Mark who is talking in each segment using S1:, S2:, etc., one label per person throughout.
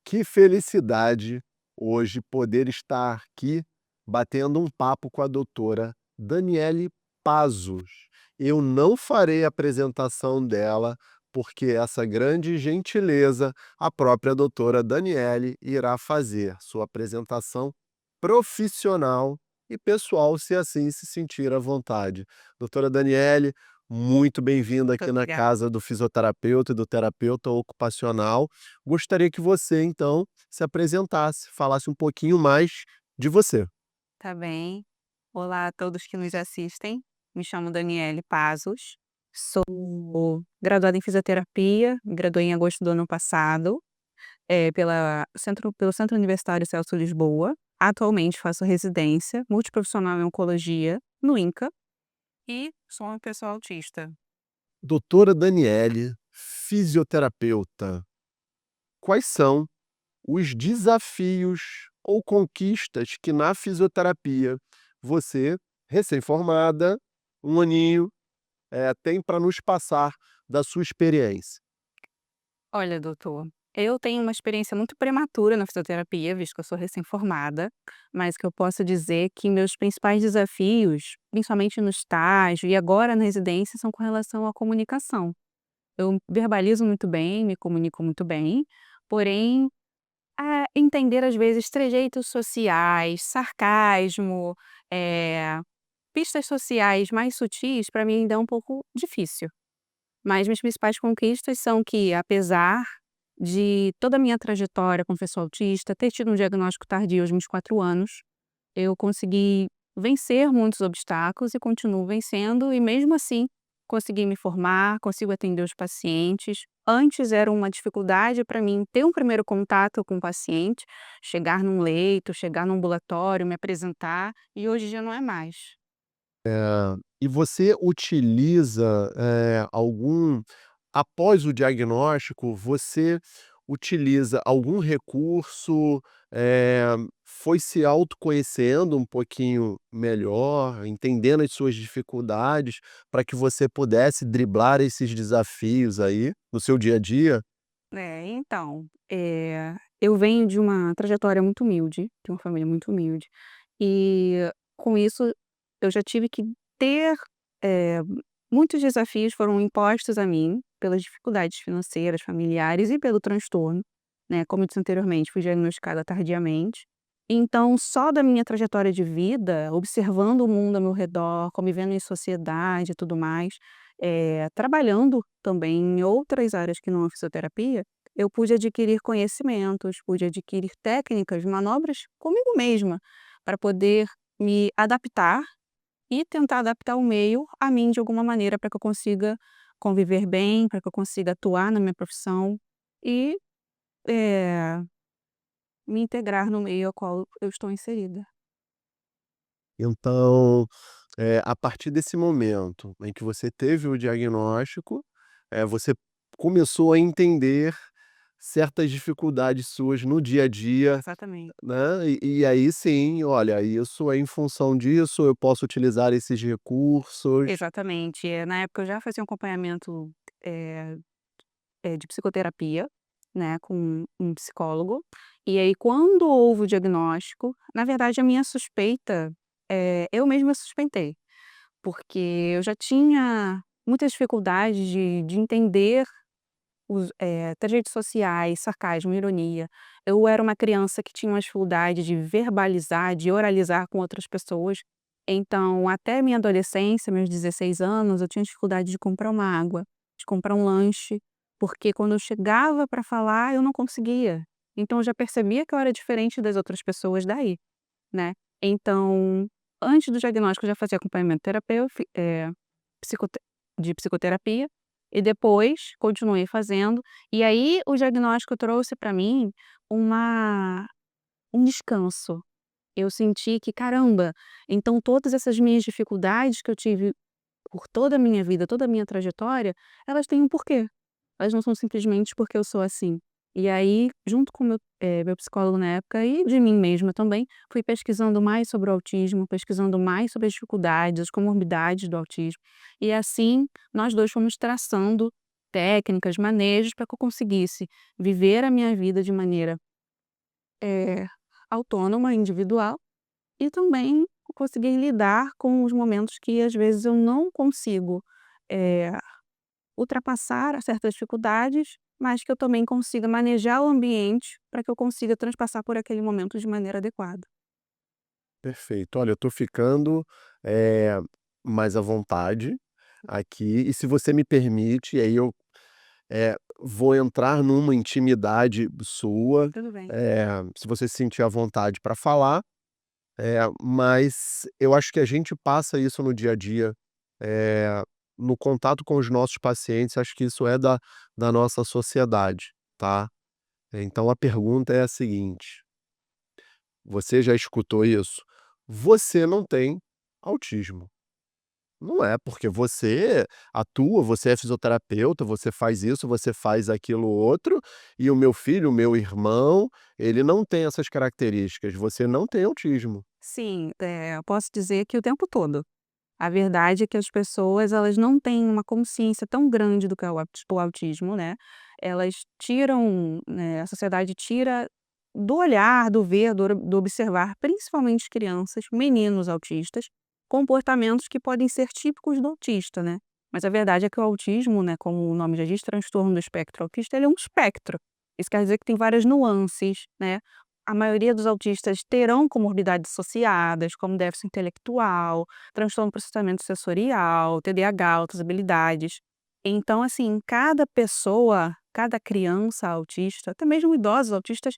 S1: Que felicidade hoje poder estar aqui batendo um papo com a doutora Daniele Pazos. Eu não farei a apresentação dela, porque essa grande gentileza a própria doutora Daniele irá fazer sua apresentação profissional e pessoal, se assim se sentir à vontade. Doutora Daniele, muito bem-vinda aqui na
S2: Obrigada.
S1: casa do fisioterapeuta e do terapeuta ocupacional. Gostaria que você, então, se apresentasse, falasse um pouquinho mais de você.
S2: Tá bem. Olá a todos que nos assistem. Me chamo Daniele Pazos, sou graduada em fisioterapia, me graduei em agosto do ano passado, pelo Centro Universitário Celso Lisboa. Atualmente faço residência multiprofissional em oncologia no INCA e sou uma pessoa autista.
S1: Doutora Daniele, fisioterapeuta, quais são os desafios ou conquistas que na fisioterapia você, recém-formada, um aninho, tem para nos passar da sua experiência?
S2: Olha, doutor, eu tenho uma experiência muito prematura na fisioterapia, visto que eu sou recém-formada, mas que eu posso dizer que meus principais desafios, principalmente no estágio e agora na residência, são com relação à comunicação. Eu verbalizo muito bem, me comunico muito bem, porém, entender às vezes trejeitos sociais, sarcasmo, eh, pistas sociais mais sutis, para mim ainda é um pouco difícil. Mas minhas principais conquistas são que, apesar de toda a minha trajetória como pessoa autista, ter tido um diagnóstico tardio aos 24 anos, eu consegui vencer muitos obstáculos e continuo vencendo, e mesmo assim consegui me formar, consigo atender os pacientes. Antes era uma dificuldade para mim ter um primeiro contato com o paciente, chegar num leito, chegar no ambulatório, me apresentar, e hoje já não é mais.
S1: E você utiliza, após o diagnóstico, você utiliza algum recurso, foi se autoconhecendo um pouquinho melhor, entendendo as suas dificuldades, para que você pudesse driblar esses desafios aí, no seu dia a dia?
S2: Então, eu venho de uma trajetória muito humilde, de uma família muito humilde, e com isso eu já tive que ter, eh, muitos desafios foram impostos a mim pelas dificuldades financeiras, familiares e pelo transtorno, né, como eu disse anteriormente, fui diagnosticada tardiamente. Então, só da minha trajetória de vida, observando o mundo ao meu redor, convivendo em sociedade e tudo mais, trabalhando também em outras áreas que não a fisioterapia, eu pude adquirir conhecimentos, pude adquirir técnicas, manobras comigo mesma, para poder me adaptar e tentar adaptar o meio a mim de alguma maneira, para que eu consiga conviver bem, para que eu consiga atuar na minha profissão e, eh, me integrar no meio ao qual eu estou inserida.
S1: Então, a partir desse momento em que você teve o diagnóstico, você começou a entender certas dificuldades suas no dia a dia,
S2: Exatamente.
S1: né, e aí sim, olha, isso é em função disso, eu posso utilizar esses recursos.
S2: Exatamente. Na época eu já fazia um acompanhamento, eh de psicoterapia, né, com um psicólogo, e aí quando houve o diagnóstico, na verdade a minha suspeita, eu mesma suspeitei, porque eu já tinha muitas dificuldades de entender os, trejeitos sociais, sarcasmo, ironia. Eu era uma criança que tinha uma dificuldade de verbalizar, de oralizar com outras pessoas, então até minha adolescência, meus 16 anos, eu tinha dificuldade de comprar uma água, de comprar um lanche, porque quando eu chegava para falar eu não conseguia. Então eu já percebia que eu era diferente das outras pessoas daí, né. Então, antes do diagnóstico eu já fazia acompanhamento psicote de psicoterapia, e depois continuei fazendo, e aí o diagnóstico trouxe para mim uma um descanso. Eu senti que: "Caramba, então todas essas minhas dificuldades que eu tive por toda a minha vida, toda a minha trajetória, elas têm um porquê. Elas não são simplesmente porque eu sou assim". E aí, junto com meu psicólogo na época e de mim mesma também, fui pesquisando mais sobre o autismo, pesquisando mais sobre as dificuldades, as comorbidades do autismo. E assim, nós 2 fomos traçando técnicas, manejos para que eu conseguisse viver a minha vida de maneira eh, autônoma, individual, e também conseguir lidar com os momentos que às vezes eu não consigo, eh, ultrapassar certas dificuldades, mas que eu também consiga manejar o ambiente para que eu consiga transpassar por aquele momento de maneira adequada.
S1: Perfeito. Olha, eu tô ficando, eh, mais à vontade aqui e se você me permite, aí eu, vou entrar numa intimidade sua,
S2: Tudo bem.
S1: se você se sentir à vontade para falar, mas eu acho que a gente passa isso no dia a dia, eh, no contato com os nossos pacientes, acho que isso é da nossa sociedade, tá. Então a pergunta é a seguinte: você já escutou isso? Você não tem autismo. Não é porque você atua, você é fisioterapeuta, você faz isso, você faz aquilo outro, e o meu filho, o meu irmão, ele não tem essas características, você não tem autismo.
S2: Sim, eu posso dizer que o tempo todo. A verdade é que as pessoas, elas não têm uma consciência tão grande do que é o autismo, né. Elas tiram, né, a sociedade tira do olhar, do ver, do observar, principalmente crianças, meninos autistas, comportamentos que podem ser típicos do autista, né. Mas a verdade é que o autismo, né, como o nome já diz, transtorno do espectro autista, ele é um espectro. Isso quer dizer que tem várias nuances, né. A maioria dos autistas terão comorbidades associadas, como déficit intelectual, transtorno do processamento sensorial, TDAH, outras habilidades. Então, assim, cada pessoa, cada criança autista, até mesmo idosos autistas,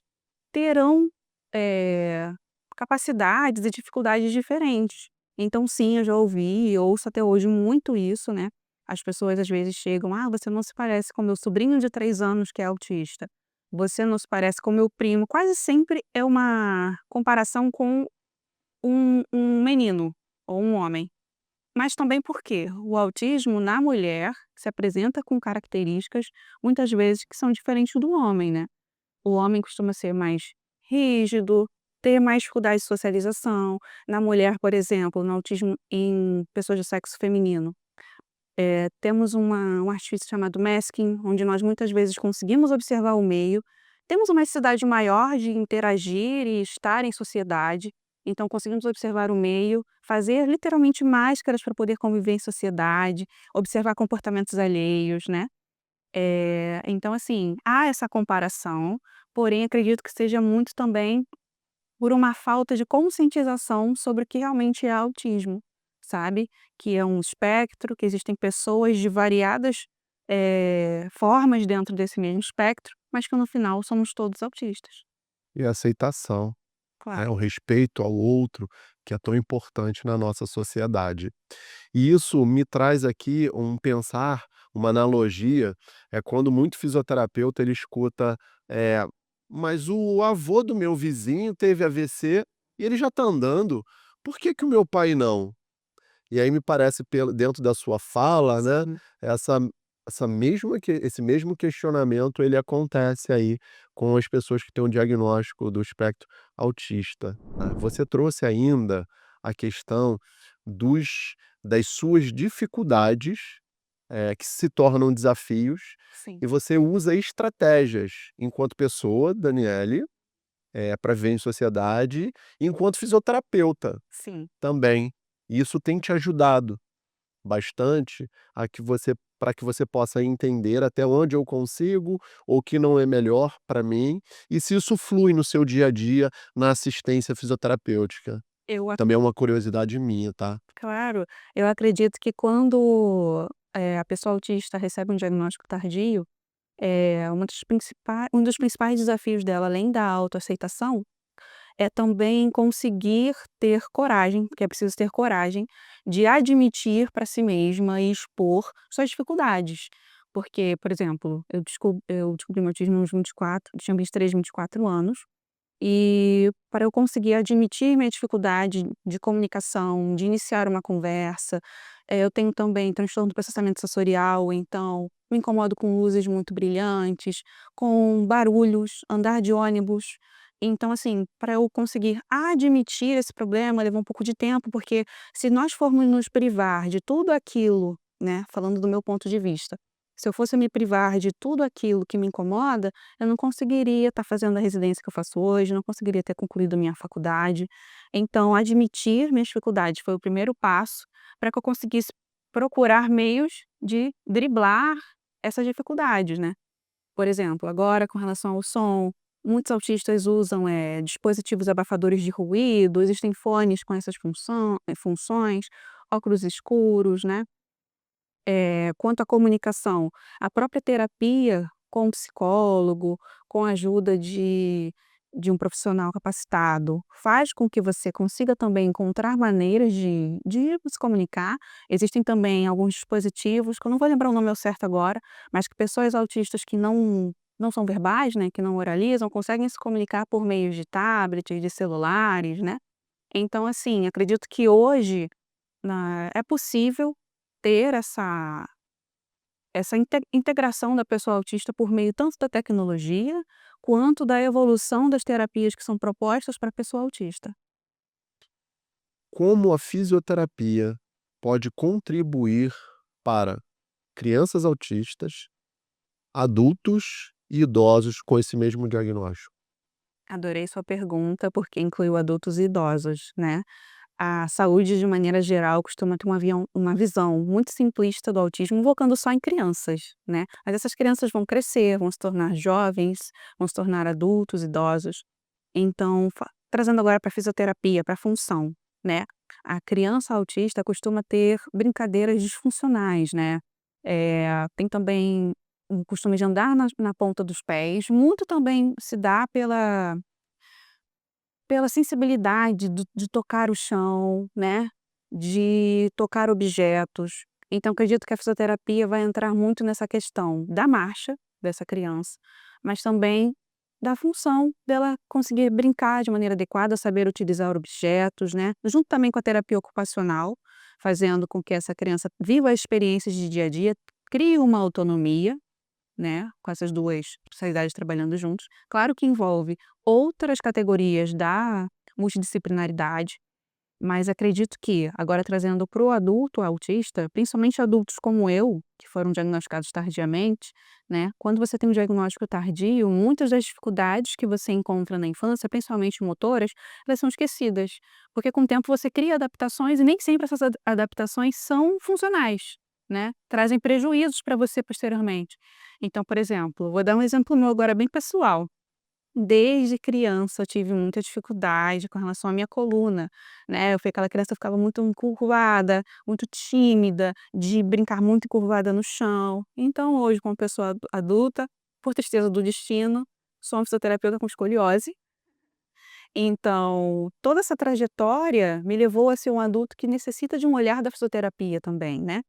S2: terão, eh, capacidades e dificuldades diferentes. Então sim, eu já ouvi e ouço até hoje muito isso, né. As pessoas às vezes chegam: "Ah, você não se parece com meu sobrinho de 3 anos que é autista. Você não se parece com meu primo". Quase sempre é uma comparação com um menino ou um homem. Mas também porque o autismo na mulher se apresenta com características, muitas vezes, que são diferentes do homem, né. O homem costuma ser mais rígido, ter mais dificuldade de socialização. Na mulher, por exemplo, no autismo em pessoas de sexo feminino, temos um artifício chamado masking, onde nós muitas vezes conseguimos observar o meio. Temos uma necessidade maior de interagir e estar em sociedade, então conseguimos observar o meio, fazer literalmente máscaras para poder conviver em sociedade, observar comportamentos alheios, né. Então assim, há essa comparação, porém acredito que seja muito também por uma falta de conscientização sobre o que realmente é autismo, sabe? Que é um espectro, que existem pessoas de variadas, formas dentro desse mesmo espectro, mas que no final somos todos autistas.
S1: E a aceitação,
S2: Claro.
S1: o respeito ao outro, que é tão importante na nossa sociedade. E isso me traz aqui um pensar, uma analogia, é quando muito fisioterapeuta ele escuta, eh, "Mas o avô do meu vizinho teve AVC e ele já está andando, por que que o meu pai não?". E aí me parece pelo dentro da sua fala, né,
S2: Sim.
S1: essa essa mesma que esse mesmo questionamento ele acontece aí com as pessoas que têm um diagnóstico do espectro autista, né. Você trouxe ainda a questão dos das suas dificuldades, que se tornam desafios,
S2: Sim,
S1: e você usa estratégias enquanto pessoa, Daniele, pra viver em sociedade, enquanto fisioterapeuta
S2: sim.
S1: também. E isso tem te ajudado bastante a que você para que você possa entender até onde eu consigo, ou o que não é melhor para mim, e se isso flui no seu dia a dia na assistência fisioterapêutica.
S2: Eu
S1: Também é uma curiosidade minha, tá.
S2: Claro, eu acredito que quando, a pessoa autista recebe um diagnóstico tardio, um dos principais desafios dela, além da autoaceitação, é também conseguir ter coragem, porque é preciso ter coragem, de admitir para si mesma e expor suas dificuldades. Porque, por exemplo, eu descobri meu autismo aos 24, eu tinha 23, 24 anos, e para eu conseguir admitir minha dificuldade de comunicação, de iniciar uma conversa, eu tenho também transtorno do processamento sensorial, então me incomodo com luzes muito brilhantes, com barulhos, andar de ônibus. Então, assim, para eu conseguir admitir esse problema, levou um pouco de tempo, porque se nós formos nos privar de tudo aquilo, né, falando do meu ponto de vista, Se eu fosse me privar de tudo aquilo que me incomoda, eu não conseguiria estar fazendo a residência que eu faço hoje, não conseguiria ter concluído minha faculdade. Então, admitir minhas dificuldades foi o primeiro passo para que eu conseguisse procurar meios de driblar essas dificuldades, né. Por exemplo, agora com relação ao som, muitos autistas usam, dispositivos abafadores de ruído, existem fones com essas funções, óculos escuros, né. Quanto à comunicação, a própria terapia com o psicólogo, com a ajuda de um profissional capacitado, faz com que você consiga também encontrar maneiras de se comunicar. Existem também alguns dispositivos, que eu não vou lembrar o nome ao certo agora, mas que pessoas autistas que não são verbais, né, que não oralizam, conseguem se comunicar por meio de tablets, de celulares, né. Então, assim, acredito que hoje é possível ter essa integração da pessoa autista por meio tanto da tecnologia, quanto da evolução das terapias que são propostas para a pessoa autista.
S1: Como a fisioterapia pode contribuir para crianças autistas, adultos e idosos com esse mesmo diagnóstico?
S2: Adorei sua pergunta, porque incluiu adultos e idosos, né. A saúde, de maneira geral, costuma ter uma visão muito simplista do autismo, focando só em crianças, né. Mas essas crianças vão crescer, vão se tornar jovens, vão se tornar adultos, idosos. Então, trazendo agora para a fisioterapia, para a função, né. A criança autista costuma ter brincadeiras disfuncionais, né. Tem também um costume de andar na ponta dos pés, muito também se dá pela sensibilidade de tocar o chão, né, de tocar objetos. Então acredito que a fisioterapia vai entrar muito nessa questão da marcha dessa criança, mas também da função dela conseguir brincar de maneira adequada, saber utilizar objetos, né, junto também com a terapia ocupacional, fazendo com que essa criança viva experiências de dia a dia, crie uma autonomia, né, com essas 2 especialidades trabalhando juntos. Claro que envolve outras categorias da multidisciplinaridade, mas acredito que, agora trazendo para o adulto autista, principalmente adultos como eu, que foram diagnosticados tardiamente, né, quando você tem um diagnóstico tardio, muitas das dificuldades que você encontra na infância, principalmente motoras, elas são esquecidas, porque com o tempo você cria adaptações e nem sempre essas adaptações são funcionais, né, trazem prejuízos para você posteriormente. Então, por exemplo, vou dar um exemplo meu agora bem pessoal. Desde criança eu tive muita dificuldade com relação à minha coluna, né, eu fui aquela criança que ficava muito encurvada, muito tímida, de brincar muito encurvada no chão. Então hoje, como pessoa adulta, por tristeza do destino, sou uma fisioterapeuta com escoliose. Então, toda essa trajetória me levou a ser um adulto que necessita de um olhar da fisioterapia também, né.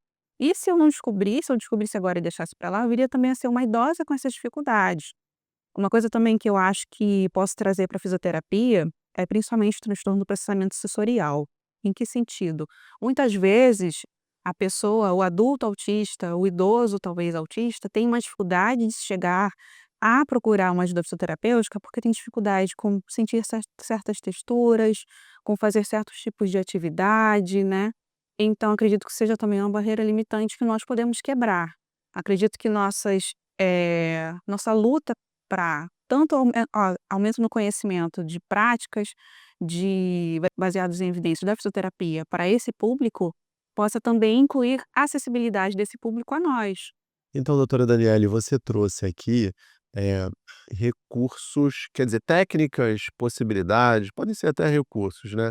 S2: E se eu descobrisse agora e deixasse para lá, eu viria também a ser uma idosa com essas dificuldades. Uma coisa também que eu acho que posso trazer para a fisioterapia é principalmente o transtorno do processamento sensorial. Em que sentido? Muitas vezes a pessoa, o adulto autista, o idoso talvez autista, tem uma dificuldade de chegar a procurar uma ajuda fisioterapêutica porque tem dificuldade com sentir certas texturas, com fazer certos tipos de atividade, né? Então acredito que seja também uma barreira limitante que nós podemos quebrar. Acredito que nossa luta para tanto aumento no conhecimento de práticas baseadas em evidências da fisioterapia para esse público, possa também incluir a acessibilidade desse público a nós.
S1: Então, doutora Daniele, você trouxe aqui, eh, recursos, quer dizer, técnicas, possibilidades, podem ser até recursos, né,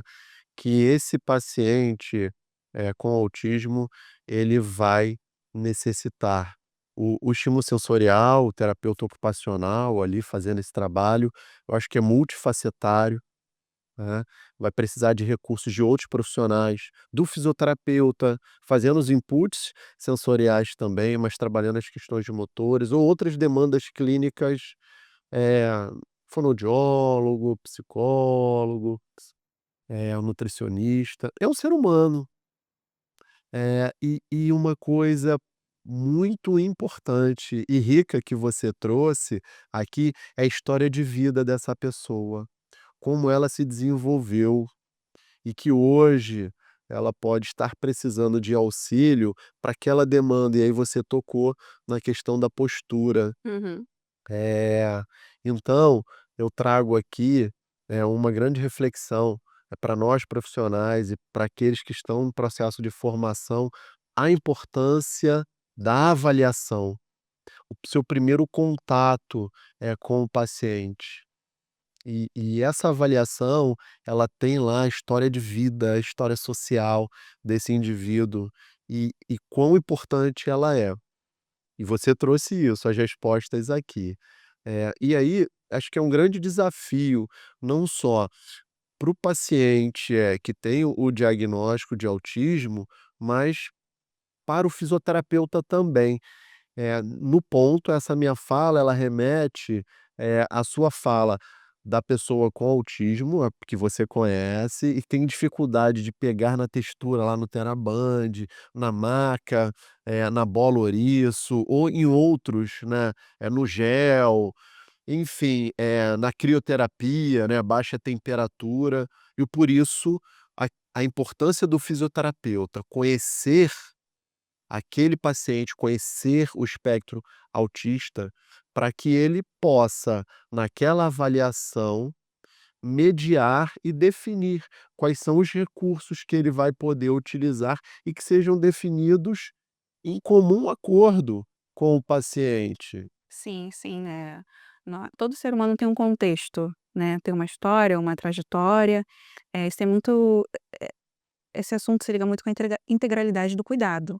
S1: que esse paciente, com autismo, ele vai necessitar. O estímulo sensorial, o terapeuta ocupacional ali fazendo esse trabalho, eu acho que é multifacetário, né, vai precisar de recursos de outros profissionais, do fisioterapeuta, fazendo os inputs sensoriais também, mas trabalhando as questões de motores ou outras demandas clínicas, eh, fonoaudiólogo, psicólogo, o nutricionista. É um ser humano. E uma coisa muito importante e rica que você trouxe aqui é a história de vida dessa pessoa, como ela se desenvolveu e que hoje, ela pode estar precisando de auxílio para aquela demanda, e aí você tocou na questão da postura.
S2: Uhum.
S1: Então eu trago aqui, uma grande reflexão, para nós profissionais e para aqueles que estão no processo de formação, a importância da avaliação. O seu primeiro contato é com o paciente. E essa avaliação, ela tem lá a história de vida, a história social desse indivíduo e quão importante ela é. E você trouxe isso, as respostas aqui. E aí, acho que é um grande desafio, não só para o paciente, que tem o diagnóstico de autismo, mas para o fisioterapeuta também. No ponto, essa minha fala, ela remete, à sua fala da pessoa com autismo, que você conhece e tem dificuldade de pegar na textura lá no TheraBand, na maca, na bola ouriço ou em outros, né, no gel, enfim, na crioterapia, né, baixa temperatura, e por isso a importância do fisioterapeuta conhecer aquele paciente, conhecer o espectro autista, para que ele possa, naquela avaliação, mediar e definir quais são os recursos que ele vai poder utilizar e que sejam definidos em comum acordo com o paciente.
S2: Sim, sim, todo ser humano tem um contexto, né, tem uma história, uma trajetória, isso tem muito esse assunto se liga muito com a integralidade do cuidado,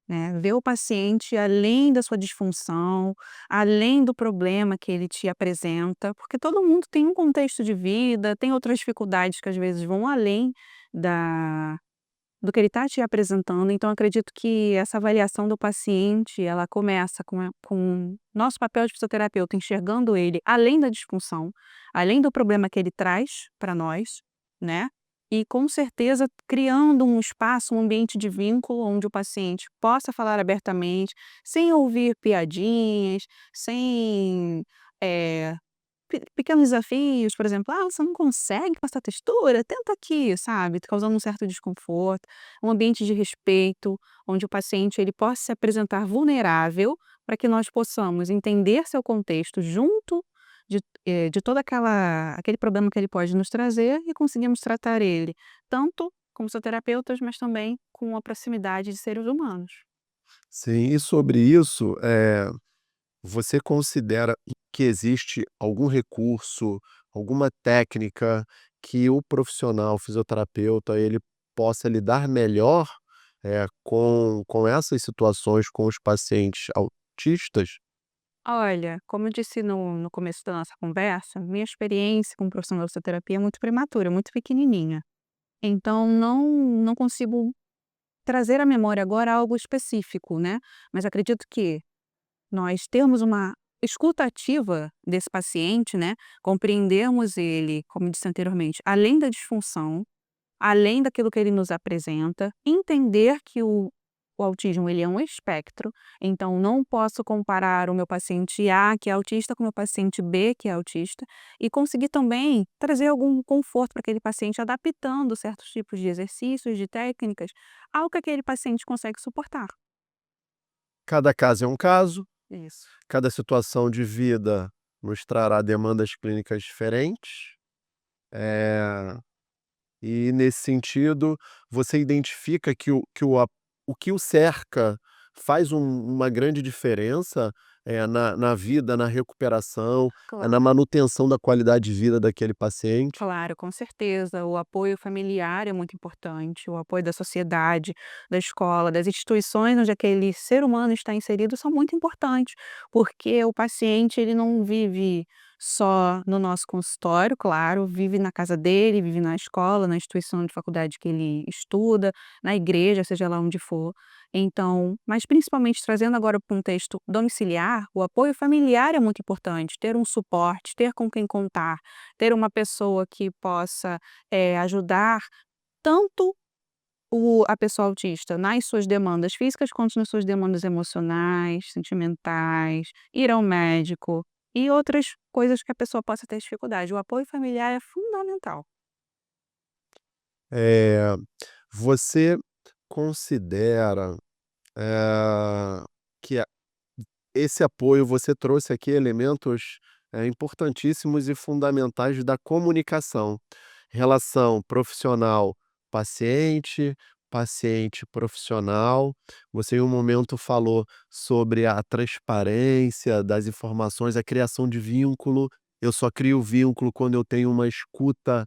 S2: né, ver o paciente além da sua disfunção, além do problema que ele te apresenta, porque todo mundo tem um contexto de vida, tem outras dificuldades que às vezes vão além da do que ele está te apresentando, então acredito que essa avaliação do paciente, ela começa com nosso papel de fisioterapeuta enxergando ele além da disfunção, além do problema que ele traz para nós, né, e com certeza criando um espaço, um ambiente de vínculo onde o paciente possa falar abertamente, sem ouvir piadinhas, sem, eh pequenos desafios, por exemplo: "Ah, você não consegue com essa textura? Tenta aqui", sabe, causando um certo desconforto. Um ambiente de respeito, onde o paciente ele possa se apresentar vulnerável, para que nós possamos entender seu contexto junto de toda aquele problema que ele pode nos trazer e conseguimos tratar ele, tanto como fisioterapeutas, mas também com a proximidade de seres humanos.
S1: Sim, e sobre isso, você considera que existe algum recurso, alguma técnica que o profissional fisioterapeuta, ele possa lidar melhor, com essas situações com os pacientes autistas?
S2: Olha, como eu disse no começo da nossa conversa, minha experiência com o profissional de fisioterapia é muito prematura, muito pequenininha. Então não consigo trazer à memória agora algo específico, né, mas acredito que nós termos uma escuta ativa desse paciente, né, compreendermos ele, como disse anteriormente, além da disfunção, além daquilo que ele nos apresenta, entender que o autismo ele é um espectro, então não posso comparar o meu paciente A, que é autista, com o meu paciente B, que é autista, e conseguir também trazer algum conforto para aquele paciente, adaptando certos tipos de exercícios, de técnicas, ao que aquele paciente consegue suportar.
S1: Cada caso é um caso,
S2: Isso.
S1: cada situação de vida nos trará demandas clínicas diferentes, eh e nesse sentido, você identifica o que o cerca faz uma grande diferença, na vida, na recuperação, na
S2: Claro.
S1: manutenção da qualidade de vida daquele paciente?
S2: Claro, com certeza. O apoio familiar é muito importante, o apoio da sociedade, da escola, das instituições onde aquele ser humano está inserido são muito importantes, porque o paciente ele não vive só no nosso consultório, claro, vive na casa dele, vive na escola, na instituição de faculdade que ele estuda, na igreja, seja lá onde for. Então, mas principalmente trazendo agora para o contexto domiciliar, o apoio familiar é muito importante, ter um suporte, ter com quem contar, ter uma pessoa que possa, ajudar tanto a pessoa autista nas suas demandas físicas, quanto nas suas demandas emocionais, sentimentais, ir ao médico e outras coisas que a pessoa possa ter dificuldade. O apoio familiar é fundamental.
S1: Eh, Você considera, eh, que esse apoio você trouxe aqui elementos, importantíssimos e fundamentais da comunicação. Relação profissional-paciente, paciente-profissional. Você em um momento falou sobre a transparência das informações, a criação de vínculo. Eu só crio vínculo quando eu tenho uma escuta,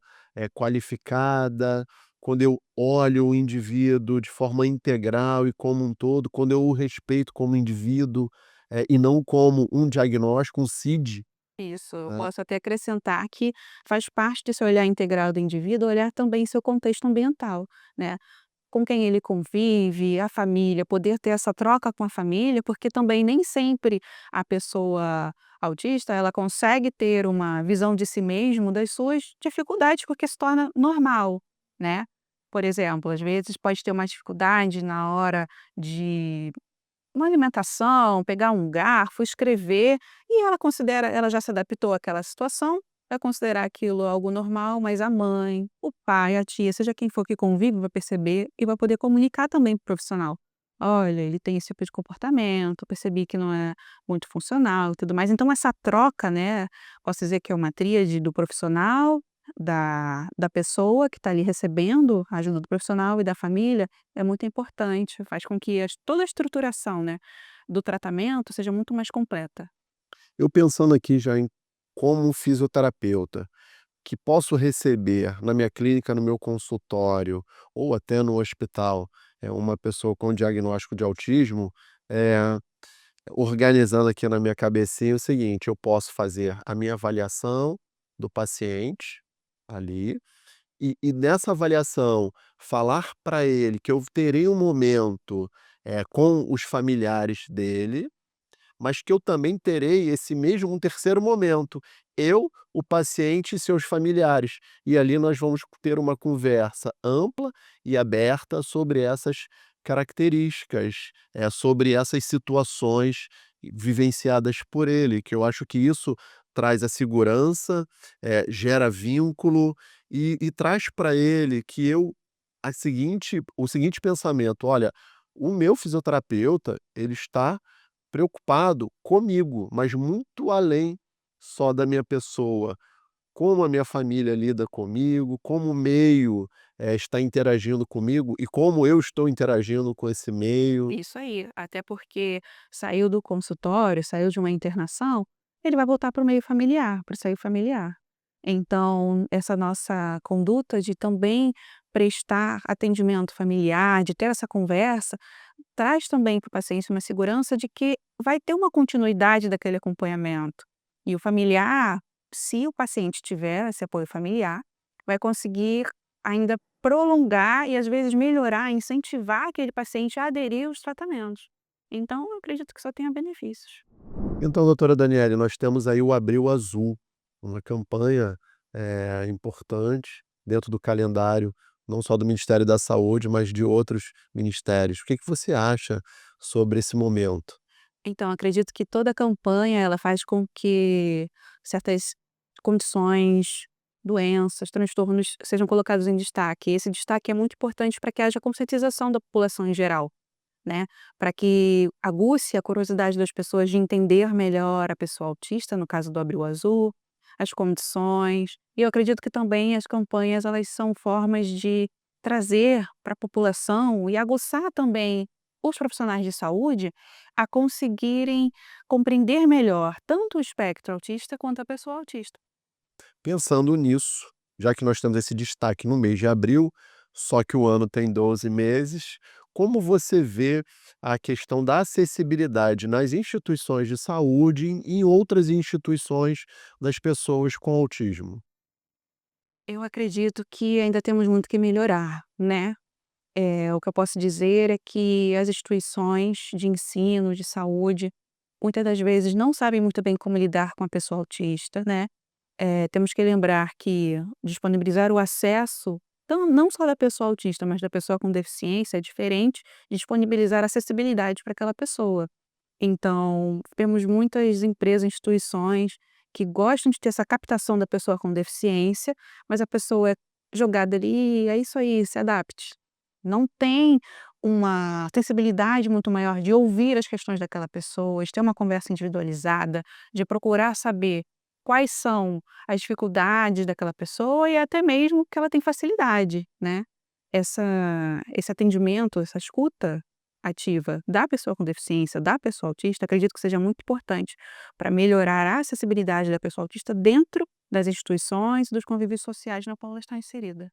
S1: qualificada, quando eu olho o indivíduo de forma integral e como um todo, quando eu o respeito como indivíduo. E não como um diagnóstico, um CID,
S2: Isso, eu
S1: né.
S2: posso até acrescentar que faz parte desse olhar integral do indivíduo, olhar também seu contexto ambiental, né. Com quem ele convive, a família, poder ter essa troca com a família, porque também nem sempre a pessoa autista, ela consegue ter uma visão de si mesmo, das suas dificuldades, porque se torna normal, né. Por exemplo, às vezes pode ter uma dificuldade na hora de uma alimentação, pegar um garfo, escrever, e ela já se adaptou àquela situação, vai considerar aquilo algo normal, mas a mãe, o pai, a tia, seja quem for que convive, vai perceber e vai poder comunicar também para o profissional. "Olha, ele tem esse tipo de comportamento, percebi que não é muito funcional e tudo mais". Então essa troca, né, posso dizer que é uma tríade do profissional, da pessoa que está ali recebendo a ajuda do profissional e da família, é muito importante, faz com que toda a estruturação, né, do tratamento seja muito mais completa.
S1: Eu pensando aqui já em como um fisioterapeuta, que posso receber na minha clínica, no meu consultório ou até no hospital, uma pessoa com diagnóstico de autismo, eh, organizando aqui na minha cabecinha o seguinte: eu posso fazer a minha avaliação do paciente, ali, e nessa avaliação falar para ele que eu terei um momento, com os familiares dele, mas que eu também terei esse mesmo um terceiro momento, eu, o paciente e seus familiares. E ali nós vamos ter uma conversa ampla e aberta sobre essas características, sobre essas situações vivenciadas por ele, que eu acho que isso traz a segurança, gera vínculo e traz para ele que eu o seguinte pensamento: "Olha, o meu fisioterapeuta, ele está preocupado comigo, mas muito além só da minha pessoa. Como a minha família lida comigo, como o meio, está interagindo comigo e como eu estou interagindo com esse meio".
S2: Isso aí, até porque saiu do consultório, saiu de uma internação, ele vai voltar para o meio familiar, para o seio familiar. Então, essa nossa conduta de também prestar atendimento familiar, de ter essa conversa, traz também para o paciente uma segurança de que vai ter uma continuidade daquele acompanhamento. E o familiar, se o paciente tiver esse apoio familiar, vai conseguir ainda prolongar e às vezes melhorar, incentivar aquele paciente a aderir aos tratamentos. Então eu acredito que só tenha benefícios.
S1: Então, doutora Daniele, nós temos aí o Abril Azul, uma campanha, importante dentro do calendário, não só do Ministério da Saúde, mas de outros ministérios. O que que você acha sobre esse momento?
S2: Então acredito que toda a campanha ela faz com que certas condições, doenças, transtornos sejam colocados em destaque. Esse destaque é muito importante para que haja conscientização da população em geral, né, para que aguce a curiosidade das pessoas de entender melhor a pessoa autista, no caso do Abril Azul, as condições. E eu acredito que também as campanhas elas são formas de trazer para a população e aguçar também os profissionais de saúde a conseguirem compreender melhor tanto o espectro autista quanto a pessoa autista.
S1: Pensando nisso, já que nós temos esse destaque no mês de abril, só que o ano tem 12 meses, como você vê a questão da acessibilidade nas instituições de saúde e em outras instituições das pessoas com autismo?
S2: Eu acredito que ainda temos muito que melhorar, né. O que eu posso dizer é que as instituições de ensino, de saúde, muitas das vezes não sabem muito bem como lidar com a pessoa autista, né. Temos que lembrar que disponibilizar o acesso, não só da pessoa autista, mas da pessoa com deficiência é diferente de disponibilizar acessibilidade para aquela pessoa. Então, temos muitas empresas, instituições que gostam de ter essa captação da pessoa com deficiência, mas a pessoa é jogada ali, é isso aí, se adapte, não tem uma sensibilidade muito maior de ouvir as questões daquela pessoa, de ter uma conversa individualizada, de procurar saber quais são as dificuldades daquela pessoa e até mesmo que ela tem facilidade, né. Essa esse atendimento, essa escuta ativa da pessoa com deficiência, da pessoa autista, acredito que seja muito importante para melhorar a acessibilidade da pessoa autista dentro das instituições e dos convívios sociais na qual ela está inserida.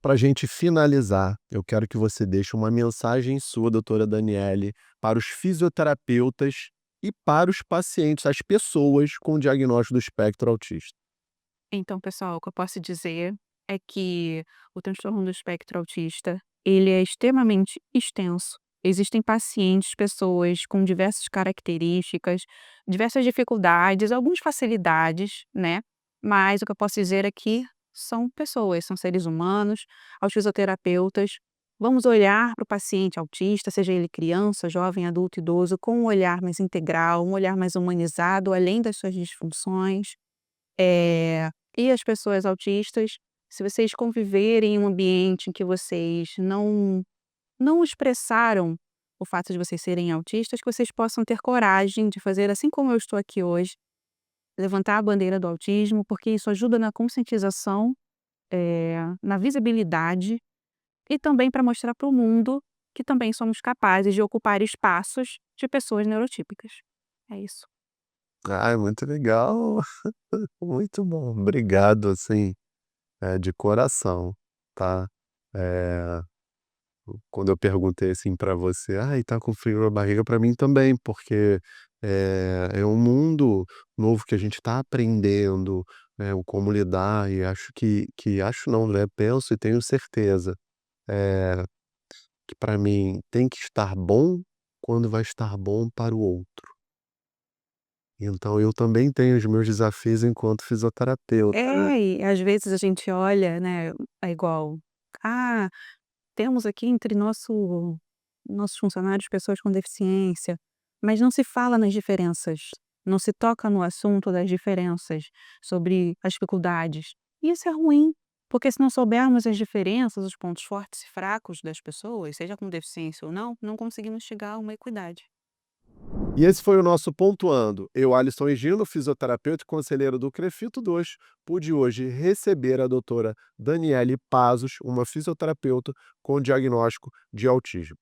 S1: Para a gente finalizar, eu quero que você deixe uma mensagem sua, doutora Daniele, para os fisioterapeutas e para os pacientes, as pessoas com diagnóstico do espectro autista.
S2: Então, pessoal, o que eu posso dizer é que o transtorno do espectro autista, ele é extremamente extenso. Existem pacientes, pessoas com diversas características, diversas dificuldades, algumas facilidades, né? Mas o que eu posso dizer é que são pessoas, são seres humanos. Aos fisioterapeutas, vamos olhar para o paciente autista, seja ele criança, jovem, adulto, idoso, com um olhar mais integral, um olhar mais humanizado, além das suas disfunções. E as pessoas autistas, se vocês conviverem em um ambiente em que vocês não expressaram o fato de vocês serem autistas, que vocês possam ter coragem de fazer assim como eu estou aqui hoje, levantar a bandeira do autismo, porque isso ajuda na conscientização, na visibilidade e também para mostrar para o mundo que também somos capazes de ocupar espaços de pessoas neurotípicas. É isso.
S1: Ai, muito legal, muito bom. Obrigado, assim, de coração, tá. Eh, Quando eu perguntei, assim, para você: "Ai, tá com frio na barriga", para mim também, porque, é um mundo novo que a gente está aprendendo, né, o como lidar e acho não, né, penso e tenho certeza, eh, que para mim tem que estar bom quando vai estar bom para o outro. Então eu também tenho os meus desafios enquanto fisioterapeuta, né.
S2: É, e às vezes a gente olha, né, é igual, ah, temos aqui entre nossos funcionários pessoas com deficiência, mas não se fala nas diferenças, não se toca no assunto das diferenças, sobre as dificuldades. E isso é ruim, porque se não soubermos as diferenças, os pontos fortes e fracos das pessoas, seja com deficiência ou não conseguimos chegar a uma equidade.
S1: E esse foi o nosso Pontuando. Eu, Alisson Higino, fisioterapeuta e conselheiro do CREFITO 2, pude hoje receber a doutora Daniele Pazos, uma fisioterapeuta com diagnóstico de autismo.